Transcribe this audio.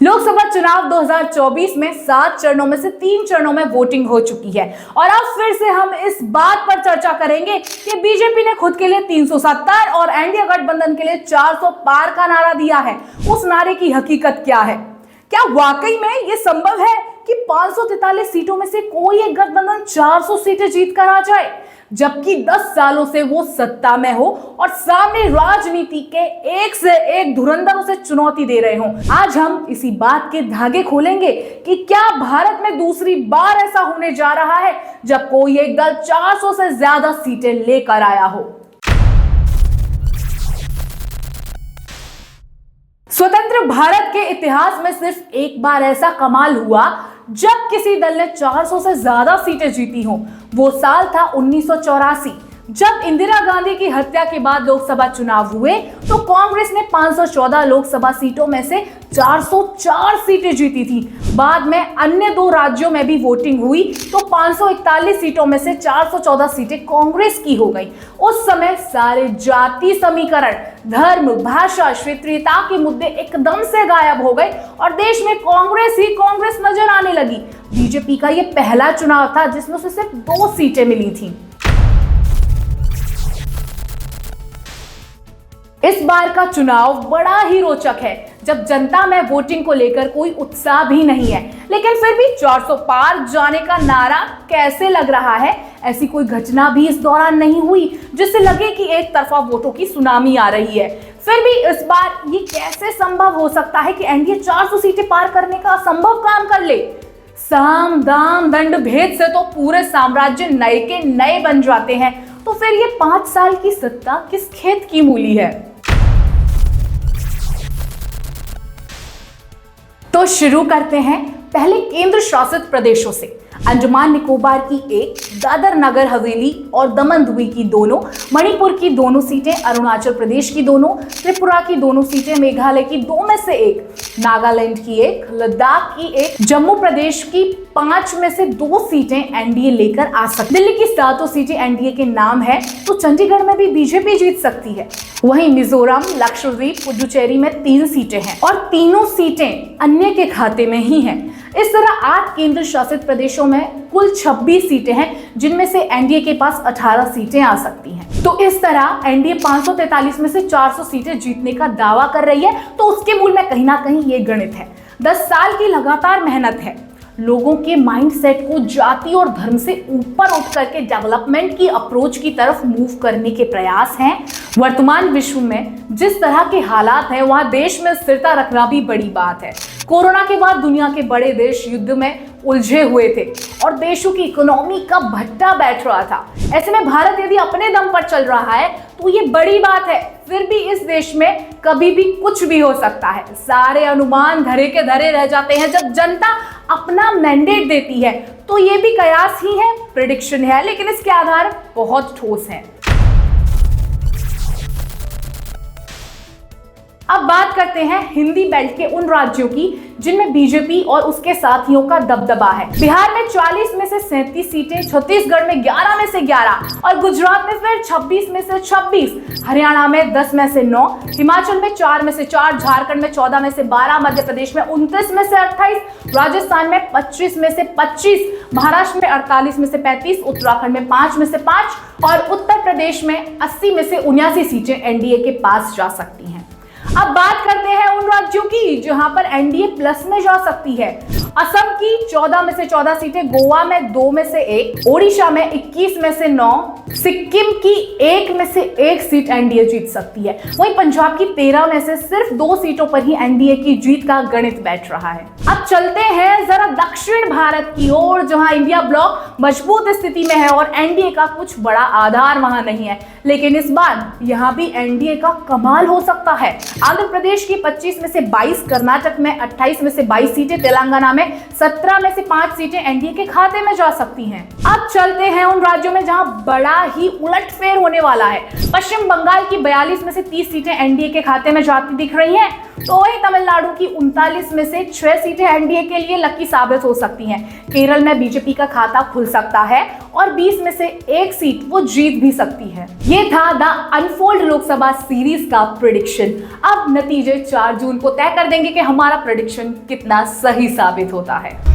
लोकसभा चुनाव 2024 में 7 चरणों में से 3 चरणों में वोटिंग हो चुकी है और अब फिर से हम इस बात पर चर्चा करेंगे कि बीजेपी ने खुद के लिए 370 और एनडीए गठबंधन के लिए 400 पार का नारा दिया है। उस नारे की हकीकत क्या है? क्या वाकई में यह संभव है कि 543 सीटों में से कोई एक गठबंधन 400 सीटें जीत कर आ जाए, जबकि 10 सालों से वो सत्ता में हो और सामने राजनीति के एक से एक धुरंधर उसे चुनौती दे रहे हों? आज हम इसी बात के धागे खोलेंगे कि क्या भारत में दूसरी बार ऐसा होने जा रहा है जब कोई एक दल 400 से ज्यादा सीटें लेकर आया हो। स्वतंत्र भारत के इतिहास में सिर्फ एक बार ऐसा कमाल हुआ जब किसी दल ने 400 से ज्यादा सीटें जीती हों। वो साल था 1984। जब इंदिरा गांधी की हत्या के बाद लोकसभा चुनाव हुए तो कांग्रेस ने 514 लोकसभा सीटों में से 404 सीटें जीती थी। बाद में अन्य 2 राज्यों में भी वोटिंग हुई तो 541 सीटों में से 414 सीटें कांग्रेस की हो गई। उस समय सारे जाति समीकरण, धर्म, भाषा, क्षेत्रीयता के मुद्दे एकदम से गायब हो गए और देश में कांग्रेस ही कांग्रेस नजर आने लगी। बीजेपी का यह पहला चुनाव था जिसमें से सिर्फ 2 सीटें मिली थी। इस बार का चुनाव बड़ा ही रोचक है जब जनता में वोटिंग को लेकर कोई उत्साह भी नहीं है, लेकिन फिर भी 400 पार जाने का नारा कैसे लग रहा है। ऐसी कोई घटना भी इस दौरान नहीं हुई जिससे लगे कि एक तरफा वोटों की सुनामी आ रही है। फिर भी इस बार ये कैसे संभव हो सकता है कि एनडीए 400 सीटें पार करने का असंभव काम कर ले। साम दाम दंड भेद से तो पूरे साम्राज्य नए के नए बन जाते हैं, तो फिर ये 5 साल की सत्ता किस खेत की मूली है? तो शुरू करते हैं पहले केंद्र शासित प्रदेशों से। अंडमान निकोबार की 1, दादर नगर हवेली और दमन द्वीप की 2, मणिपुर की 2 सीटें, अरुणाचल प्रदेश की 2, त्रिपुरा की 2 सीटें, मेघालय की 2 में से 1, नागालैंड की 1, लद्दाख की 1, जम्मू प्रदेश की 5 में से 2 सीटें एनडीए लेकर आ सकती। दिल्ली की 7 सीटें एनडीए के नाम है तो चंडीगढ़ में भी बीजेपी जीत सकती है। वहीं मिजोरम, लक्षद्वीप, पुडुचेरी में 3 सीटें हैं और तीनों सीटें अन्य के खाते में ही हैं। इस तरह 8 केंद्र शासित प्रदेशों में कुल 26 सीटें हैं जिनमें से एनडीए के पास 18 सीटें आ सकती हैं। तो इस तरह एनडीए 543 में से 400 सीटें जीतने का दावा कर रही है, तो उसके मूल में कहीं ना कहीं ये गणित है। 10 साल की लगातार मेहनत है, लोगों के माइंडसेट को जाति और धर्म से ऊपर उठ करके डेवलपमेंट की अप्रोच की तरफ मूव करने के प्रयास हैं। वर्तमान विश्व में जिस तरह के हालात हैं वहां देश में स्थिरता रखना भी बड़ी बात है। कोरोना के बाद दुनिया के बड़े देश युद्ध में उलझे हुए थे और देशों की इकोनॉमी का भट्टा बैठ रहा था। ऐसे में भारत यदि अपने दम पर चल रहा है तो ये बड़ी बात है। फिर भी इस देश में कभी भी कुछ भी हो सकता है। सारे अनुमान धरे के धरे रह जाते हैं जब जनता अपना मैंडेट देती है। तो ये भी कयास ही है, प्रेडिक्शन है, लेकिन इसके आधार बहुत ठोस हैं। अब बात करते हैं हिंदी बेल्ट के उन राज्यों की जिनमें बीजेपी और उसके साथियों का दबदबा है। बिहार में 40 में से 37 सीटें, छत्तीसगढ़ में 11 में से 11 और गुजरात में फिर 26 में से 26, हरियाणा में 10 में से 9, हिमाचल में 4 में से 4, झारखंड में 14 में से 12, मध्य प्रदेश में 29 में से 28, राजस्थान में 25 में से 25, महाराष्ट्र में 48 में से 35, उत्तराखंड में 5 में से 5 और उत्तर प्रदेश में 80 में से 79 सीटें एनडीए के पास जा सकती हैं। अब बात करते हैं उन राज्यों की जहां पर एनडीए प्लस में जा सकती है। असम की 14 में से 14 सीटें, गोवा में 2 में से 1, ओडिशा में 21 में से 9, सिक्किम की 1 में से 1 सीट एनडीए जीत सकती है। वहीं पंजाब की 13 में से सिर्फ 2 सीटों पर ही एनडीए की जीत का गणित बैठ रहा है। अब चलते हैं जरा दक्षिण भारत की ओर जहां इंडिया ब्लॉक मजबूत स्थिति में है और एनडीए का कुछ बड़ा आधार वहां नहीं है, लेकिन इस बार यहां भी एनडीए का कमाल हो सकता है। आंध्र प्रदेश की 25 में से 22, कर्नाटक में 28 में से 22 सीटें, तेलंगाना में में 17 में से 5 सीटें एनडीए के खाते में जा सकती हैं। अब चलते हैं उन राज्यों में जहां बड़ा ही उलटफेर होने वाला है। पश्चिम बंगाल की 42 में से 30 सीटें एनडीए के खाते में जाती दिख रही हैं, तो वही तमिलनाडु की 39 में से 6 सीटें एनडीए के लिए लकी साबित हो सकती हैं। केरल में बीजेपी का खाता खुल सकता है और 20 में से 1 सीट वो जीत भी सकती है। ये था द अनफोल्ड लोकसभा सीरीज का प्रेडिक्शन। अब नतीजे 4 जून को तय कर देंगे कि हमारा प्रेडिक्शन कितना सही साबित होता है।